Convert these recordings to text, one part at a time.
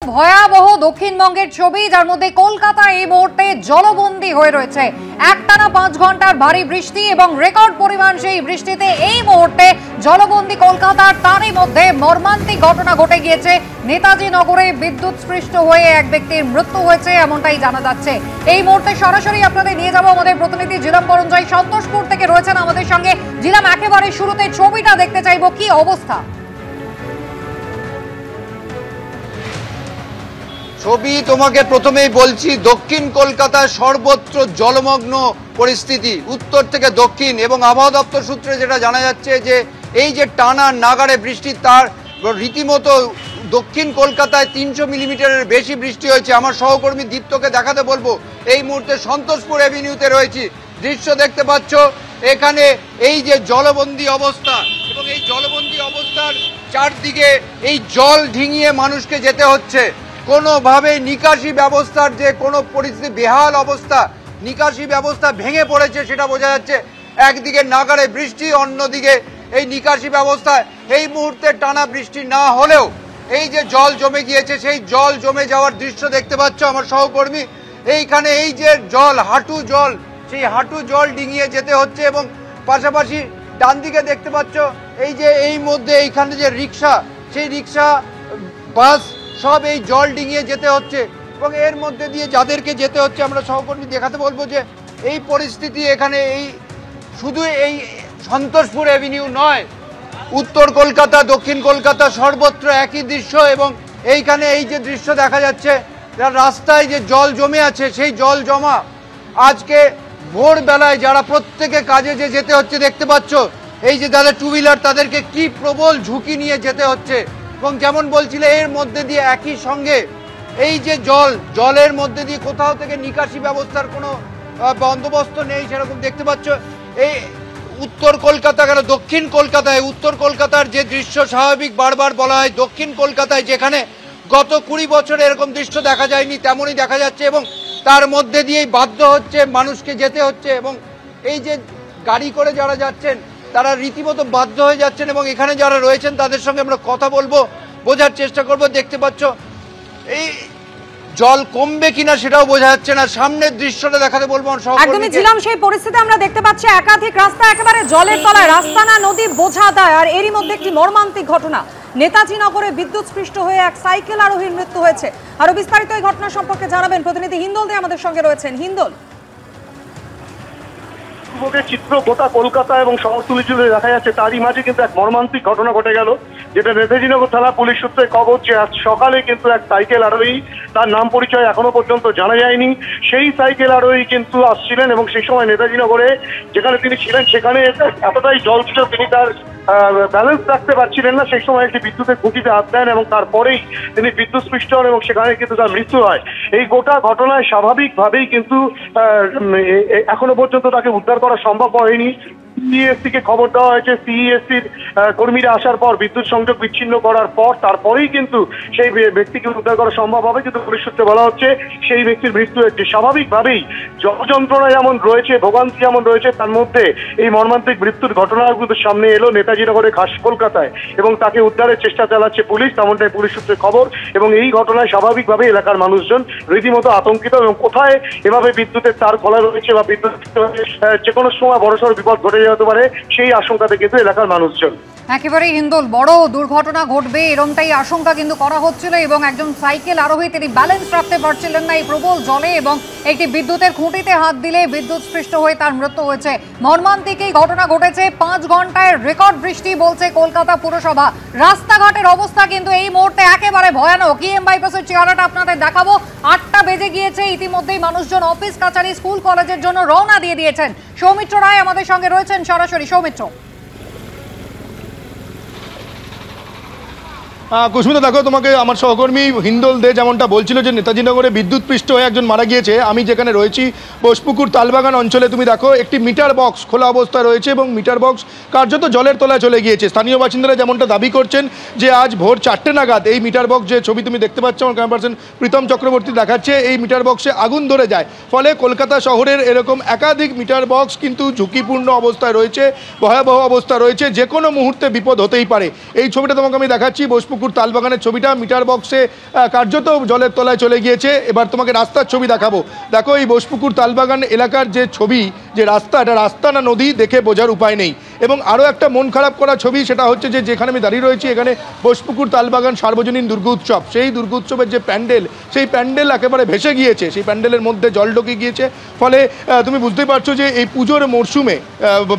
ভয়াবহ দক্ষিণবঙ্গের ছবি, যার মধ্যে কলকাতা এই মুহূর্তে জলবন্দী হয়ে রয়েছে। একটানা 5 ঘন্টার ভারী বৃষ্টি এবং রেকর্ড পরিমাণ সেই বৃষ্টিতে এই মুহূর্তে জলবন্দী কলকাতার। তারই মধ্যে মর্মান্তিক ঘটনা ঘটে গিয়েছে। নেতাজি নগরে বিদ্যুৎ স্পৃষ্ট হয়ে এক ব্যক্তির মৃত্যু হয়েছে, এমনটাই জানা যাচ্ছে। এই মুহূর্তে সরাসরি আপনাদের নিয়ে যাবো আমাদের প্রতিনিধি জিলাম করঞ্জয়, সন্তোষপুর থেকে রয়েছেন আমাদের সঙ্গে। জিলাম, একেবারে শুরুতে ছবিটা দেখতে চাইবো, কি অবস্থা? ছবি তোমাকে প্রথমেই বলছি, দক্ষিণ কলকাতায় সর্বত্র জলমগ্ন পরিস্থিতি, উত্তর থেকে দক্ষিণ। এবং আবহাওয়া দপ্তর সূত্রে যেটা জানা যাচ্ছে যে এই যে টানা নাগাড়ে বৃষ্টি, তার রীতিমতো দক্ষিণ কলকাতায় 300 মিলিমিটারের বেশি বৃষ্টি হয়েছে। আমার সহকর্মী দীপ্তকে দেখাতে বলবো, এই মুহূর্তে সন্তোষপুর এভিনিউতে রয়েছি। দৃশ্য দেখতে পাচ্ছ, এখানে এই যে জলবন্দী অবস্থা, এবং এই জলবন্দী অবস্থার চারদিকে এই জল ডিঙিয়ে মানুষকে যেতে হচ্ছে। কোনোভাবে নিকাশি ব্যবস্থার যে কোনো পরিস্থিতি, বেহাল অবস্থা, নিকাশি ব্যবস্থা ভেঙে পড়েছে সেটা বোঝা যাচ্ছে। একদিকে নাগাড়ে বৃষ্টি, অন্যদিকে এই নিকাশি ব্যবস্থা। এই মুহূর্তে টানা বৃষ্টি না হলেও এই যে জল জমে গিয়েছে, সেই জল জমে যাওয়ার দৃশ্য দেখতে পাচ্ছ আমার সহকর্মী। এইখানে এই যে জল, হাঁটু জল, সেই হাঁটু জল ডিঙিয়ে যেতে হচ্ছে। এবং পাশাপাশি ডান দিকে দেখতে পাচ্ছ এই যে এই মধ্যে এইখানে যে রিক্সা, সেই রিক্সা, বাস সব এই জল ডিঙিয়ে যেতে হচ্ছে। এবং এর মধ্যে দিয়ে যাদেরকে যেতে হচ্ছে আমরা সহকর্মী দেখাতে বলবো যে এই পরিস্থিতি এখানে এই শুধু এই সন্তোষপুর এভিনিউ নয়, উত্তর কলকাতা, দক্ষিণ কলকাতা সর্বত্র একই দৃশ্য। এবং এইখানে এই যে দৃশ্য দেখা যাচ্ছে, রাস্তায় যে জল জমে আছে, সেই জল জমা আজকে ভোরবেলায় যারা প্রত্যেকে কাজে যে যেতে হচ্ছে দেখতে পাচ্ছ, এই যে যাদের টু হুইলার, তাদেরকে কি প্রবল ঝুঁকি নিয়ে যেতে হচ্ছে। এবং যেমন বলছিলে, এর মধ্যে দিয়ে একই সঙ্গে এই যে জলের মধ্যে দিয়ে কোথাও থেকে নিকাশি ব্যবস্থার কোনো বন্দোবস্ত নেই সেরকম দেখতে পাচ্ছ। এই উত্তর কলকাতা কেন, দক্ষিণ কলকাতায়, উত্তর কলকাতার যে দৃশ্য স্বাভাবিক বারবার বলা হয়, দক্ষিণ কলকাতায় যেখানে গত 20 বছরে এরকম দৃশ্য দেখা যায়নি, তেমনই দেখা যাচ্ছে। এবং তার মধ্যে দিয়েই বাধ্য হচ্ছে মানুষকে যেতে হচ্ছে। এবং এই যে গাড়ি করে যারা যাচ্ছেন, তারা রীতিমতো বাধ্য হয়ে যাচ্ছেন। এবং এখানে যারা রয়েছেন তাদের সঙ্গে আমরা কথা বলবো, বোঝার চেষ্টা করব। দেখতে পাচ্ছ এই জল কমবে কিনা সেটাও বোঝা যাচ্ছে না। সামনের দৃশ্যটা দেখাতে বলবো। একদমই ছিলাম সেই পরিস্থিতি আমরা দেখতে পাচ্ছি, একাধিক রাস্তা একেবারে জলের তলায়, রাস্তা না নদী বোঝা দেয়। আর এরই মধ্যে একটি মর্মান্তিক ঘটনা, নেতাজি নগরে বিদ্যুৎ স্পৃষ্ট হয়ে এক সাইকেল আরোহীর মৃত্যু হয়েছে। আরো বিস্তারিত এই ঘটনা সম্পর্কে জানাবেন প্রতিনিধি হিন্দল দে আমাদের সঙ্গে রয়েছেন। হিন্দল, চিত্র গোটা কলকাতা এবং শহরতলি জুড়ে দেখা যাচ্ছে, তারই মাঝে কিন্তু এক মর্মান্তিক ঘটনা ঘটে গেল, যেটা নেতাজিনগর থানা পুলিশ সূত্রে খবর যে আজ সকালে কিন্তু এক সাইকেল আরোহী, তার নাম পরিচয় এখনো পর্যন্ত জানা যায়নি, সেই সাইকেল আরোহী কিন্তু আসছিলেন। এবং সেই সময় নেতাজিনগরে যেখানে তিনি ছিলেন সেখানে এতটাই জল ছিল, তিনি তার ব্যালেন্স রাখতে পারছিলেন না। সেই সময় একটি বিদ্যুতের খুঁটিতে হাত দেন এবং তারপরেই তিনি বিদ্যুৎ স্পৃষ্ট হন এবং সেখানে কিন্তু তার মৃত্যু হয়। এই গোটা ঘটনায় স্বাভাবিকভাবেই কিন্তু এখনো পর্যন্ত তাকে উদ্ধার করা সম্ভব হয়নি। সিইএসসি কে খবর দেওয়া হয়েছে, সিইএসসির কর্মীরা আসার পর, বিদ্যুৎ সংযোগ বিচ্ছিন্ন করার পর তারপরেই কিন্তু সেই ব্যক্তিকে উদ্ধার করা সম্ভব হবে। কিন্তু পুলিশ সূত্রে বলা হচ্ছে সেই ব্যক্তির মৃত্যু হচ্ছে। স্বাভাবিকভাবেই জলযন্ত্রণা যেমন রয়েছে, ভোগান্তি যেমন রয়েছে, তার মধ্যে এই মর্মান্তিক মৃত্যুর ঘটনাও কিন্তু সামনে এলো নেতাজিনগরের খাস কলকাতায়। এবং তাকে উদ্ধারের চেষ্টা চালাচ্ছে পুলিশ, তেমনটাই পুলিশ সূত্রে খবর। এবং এই ঘটনায় স্বাভাবিকভাবে এলাকার মানুষজন রীতিমতো আতঙ্কিত। এবং কোথায় এভাবে বিদ্যুতের তার খোলা রয়েছে বা বিদ্যুৎ যে কোনো সময় বড়সড় বিপদ ঘটে যেতে পারে, সেই আশঙ্কাতে কিন্তু এলাকার মানুষজন। একেবারেই হিন্দল, বড় দুর্ঘটনা ঘটবে এরকমটাই আশঙ্কা কিন্তু করা হচ্ছিল। এবং একজন সাইকেল আরোহী, তিনি ব্যালেন্স রাখতে পারছিলেন না এই প্রবল জলে, এবং একটি বিদ্যুতের খুঁটিতে হাত দিলে বিদ্যুৎ স্পৃষ্ট হয়ে তার মৃত্যু হয়েছে। মর্মান্তিক এই ঘটনা ঘটেছে। 5 ঘন্টায় রেকর্ড বৃষ্টি বলছে কলকাতা পুরসভা। রাস্তাঘাটের অবস্থা কিন্তু এই মুহূর্তে একেবারে ভয়ানক। ইএম বাইপাসের চেহারাটা আপনাদের দেখাবো। 8টা বেজে গিয়েছে, ইতিমধ্যেই মানুষজন অফিস কাছারি, স্কুল কলেজের জন্য রওনা দিয়ে দিয়েছেন। সৌমিত্র রায় আমাদের সঙ্গে রয়েছেন সরাসরি। সৌমিত্র, কুসুমিতা, দেখো, তোমাকে আমার সহকর্মী হিন্দল দে যেমনটা বলছিল যে নেতাজিনগরে বিদ্যুৎ পৃষ্ঠ হয়ে একজন মারা গিয়েছে। আমি যেখানে রয়েছি বোসপুকুর তালবাগান অঞ্চলে, তুমি দেখো একটি মিটার বক্স খোলা অবস্থায় রয়েছে এবং মিটার বক্স কার্যত জলের তলায় চলে গিয়েছে। স্থানীয় বাসিন্দারা যেমনটা দাবি করছেন যে আজ ভোর 4টে নাগাদ এই মিটার বক্স, যে ছবি তুমি দেখতে পাচ্ছ আমার ক্যামেরা পার্সন প্রীতম চক্রবর্তী দেখাচ্ছে, এই মিটার বক্সে আগুন ধরে যায়। ফলে কলকাতা শহরের এরকম একাধিক মিটার বক্স কিন্তু ঝুঁকিপূর্ণ অবস্থায় রয়েছে, ভয়াবহ অবস্থা রয়েছে, যে কোনো মুহূর্তে বিপদ হতেই পারে। এই ছবিটা তোমাকে আমি দেখাচ্ছি। বোসপুকুর বোসপুকুর তালবাগানের ছবিটা, মিটার বক্সে কার্যত জলের তলায় চলে গিয়েছে। এবার তোমাকে রাস্তার ছবি দেখাবো। দেখো এই বোসপুকুর তালবাগান এলাকার যে ছবি, যে রাস্তা, এটা রাস্তা না নদী দেখে বোঝার উপায় নেই। এবং আরও একটা মন খারাপ করা ছবি, সেটা হচ্ছে যে যেখানে আমি দাঁড়িয়ে রয়েছি এখানে বোসপুকুর তালবাগান সার্বজনীন দুর্গোৎসব, সেই দুর্গোৎসবের যে প্যান্ডেল, সেই প্যান্ডেল একেবারে ভেসে গিয়েছে, সেই প্যান্ডেলের মধ্যে জল ঢুকে গিয়েছে। ফলে তুমি বুঝতেই পারছো যে এই পুজোর মরশুমে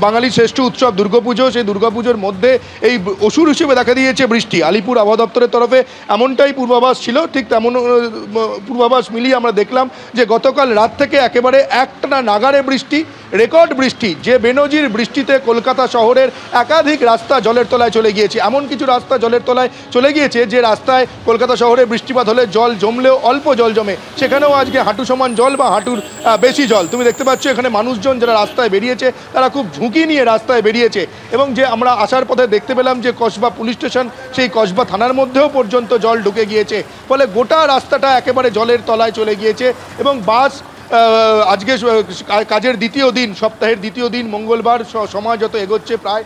বাঙালির শ্রেষ্ঠ উৎসব দুর্গাপুজো, সেই দুর্গাপুজোর মধ্যে এই অসুর হিসেবে দেখা দিয়েছে বৃষ্টি। আলিপুর আবহাওয়া দপ্তরের তরফে এমনটাই পূর্বাভাস ছিল, ঠিক তেমন পূর্বাভাস মিলিয়ে আমরা দেখলাম যে গতকাল রাত থেকে একেবারে একটানা নাগাড়ে বৃষ্টি, রেকর্ড বৃষ্টি, যে বেনজির বৃষ্টিতে কলকাতা শহরের একাধিক রাস্তা জলের তলায় চলে গিয়েছে। এমন কিছু রাস্তা জলের তলায় চলে গিয়েছে যে রাস্তায় কলকাতা শহরে বৃষ্টিপাত হলে জল জমলেও অল্প জল জমে, সেখানেও আজকে হাঁটু সমান জল বা হাঁটুর বেশি জল। তুমি দেখতে পাচ্ছ এখানে মানুষজন যারা রাস্তায় বেরিয়েছে তারা খুব ঝুঁকি নিয়ে রাস্তায় বেরিয়েছে। এবং যে আমরা আসার পথে দেখতে পেলাম যে কসবা পুলিশ স্টেশন, সেই কসবা থানার মধ্যেও পর্যন্ত জল ঢুকে গিয়েছে। ফলে গোটা রাস্তাটা একেবারে জলের তলায় চলে গিয়েছে। এবং বাস আজকে কাজের দ্বিতীয় দিন, সপ্তাহের দ্বিতীয় দিন মঙ্গলবার, সময় যত এগোচ্ছে প্রায়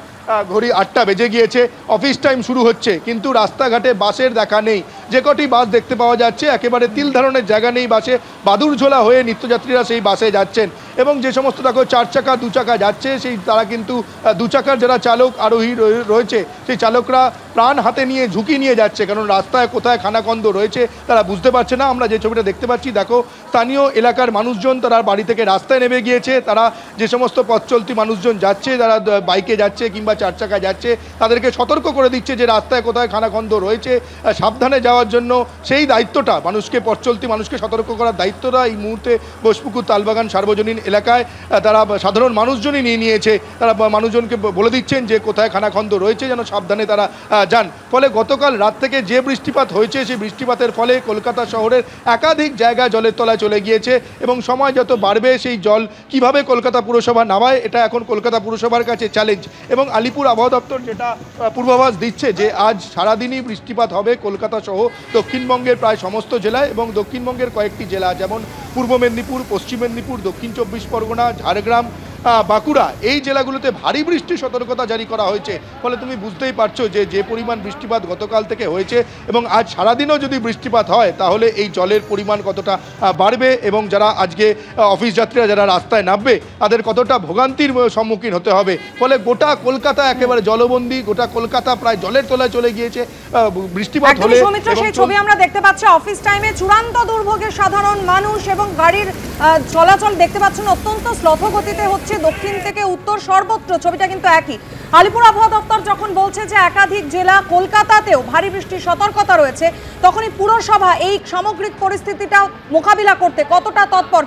ঘড়ি 8টা বেজে গিয়েছে, অফিস টাইম শুরু হচ্ছে, কিন্তু রাস্তাঘাটে বাসের দেখা নেই। যে কটি বাস দেখতে পাওয়া যাচ্ছে একেবারে তিল ধারণের জায়গা নেই বাসে, বাদুড়ঝোলা হয়ে নিত্যযাত্রীরা সেই বাসে যাচ্ছেন। এবং যে সমস্ত দেখো 4 চাকা 2 চাকা যাচ্ছে, সেই তারা কিন্তু 2 চাকার যারা চালক আরোহী রয়েছে সেই চালকরা প্রাণ হাতে নিয়ে ঝুঁকি নিয়ে যাচ্ছে, কারণ রাস্তায় কোথায় খানাখন্দ রয়েছে তারা বুঝতে পারছে না। আমরা যে ছবিটা দেখতে পাচ্ছি, দেখো স্থানীয় এলাকার মানুষজন তারা বাড়ি থেকে রাস্তায় নেমে গিয়েছে। তারা যে সমস্ত পথ চলতি মানুষজন যাচ্ছে, যারা বাইকে যাচ্ছে কিংবা 4 চাকায় যাচ্ছে, তাদেরকে সতর্ক করে দিচ্ছে যে রাস্তায় কোথায় খানাখন্দ রয়েছে, সাবধানে যাওয়ার জন্য সেই দায়িত্বটা মানুষকে, পথ চলতি মানুষকে সতর্ক করার দায়িত্বটা এই মুহূর্তে বোসপুকুর তালবাগান সার্বজনীন এলাকায় তারা সাধারণ মানুষজনই নিয়ে নিয়েছে। তারা মানুষজনকে বলে দিচ্ছেন যে কোথায় খানাখন্দ রয়েছে যেন সাবধানে তারা যান। ফলে গতকাল রাত থেকে যে বৃষ্টিপাত হয়েছে, সেই বৃষ্টিপাতের ফলে কলকাতা শহরের একাধিক জায়গা জলের তলায় চলে গিয়েছে। এবং সময় যত বাড়বে সেই জল কিভাবে কলকাতা পুরসভা নামায়, এটা এখন কলকাতা পুরসভার কাছে চ্যালেঞ্জ। এবং আলিপুর আবহাওয়া দপ্তর যেটা পূর্বাভাস দিচ্ছে যে আজ সারাদিনই বৃষ্টিপাত হবে কলকাতা সহ দক্ষিণবঙ্গের প্রায় সমস্ত জেলায়, এবং দক্ষিণবঙ্গের কয়েকটি জেলা যেমন পূর্ব মেদিনীপুর, পশ্চিম মেদিনীপুর, দক্ষিণ 24 পরগনা, ঝাড়গ্রাম, বাঁকুড়া, এই জেলাগুলোতে ভারী বৃষ্টির সতর্কতা জারি করা হয়েছে। ফলে তুমি বুঝতেই পারছো যে যে পরিমাণ বৃষ্টিপাত গতকাল থেকে হয়েছে এবং আজ সারাদিনও যদি বৃষ্টিপাত হয় তাহলে এই জলের পরিমাণ কতটা বাড়বে, এবং যারা আজকে অফিস যাত্রীরা যারা রাস্তায় নামবে তাদের কতটা ভোগান্তির সম্মুখীন হতে হবে। ফলে গোটা কলকাতা একেবারে জলবন্দী, গোটা কলকাতা প্রায় জলের তলায় চলে গিয়েছে বৃষ্টিপাত হলে। সেই ছবি আমরা দেখতে পাচ্ছি, অফিস টাইমে চূড়ান্ত দুর্ভোগের সাধারণ মানুষ এবং গাড়ির চলাচল দেখতে পাচ্ছেন অত্যন্ত শ্লথ গতিতে হচ্ছে দক্ষিণ থেকে উত্তর সর্বত্র। ছবিটা কিন্তু একই। আলিপুর আবহাওয়া দপ্তর যখন বলছে যে একাধিক জেলা, কলকাতাতেও ভারী বৃষ্টির সতর্কতা রয়েছে, তখনই পুরসভা এই সামগ্রিক পরিস্থিতিটা মোকাবিলা করতে কতটা তৎপর?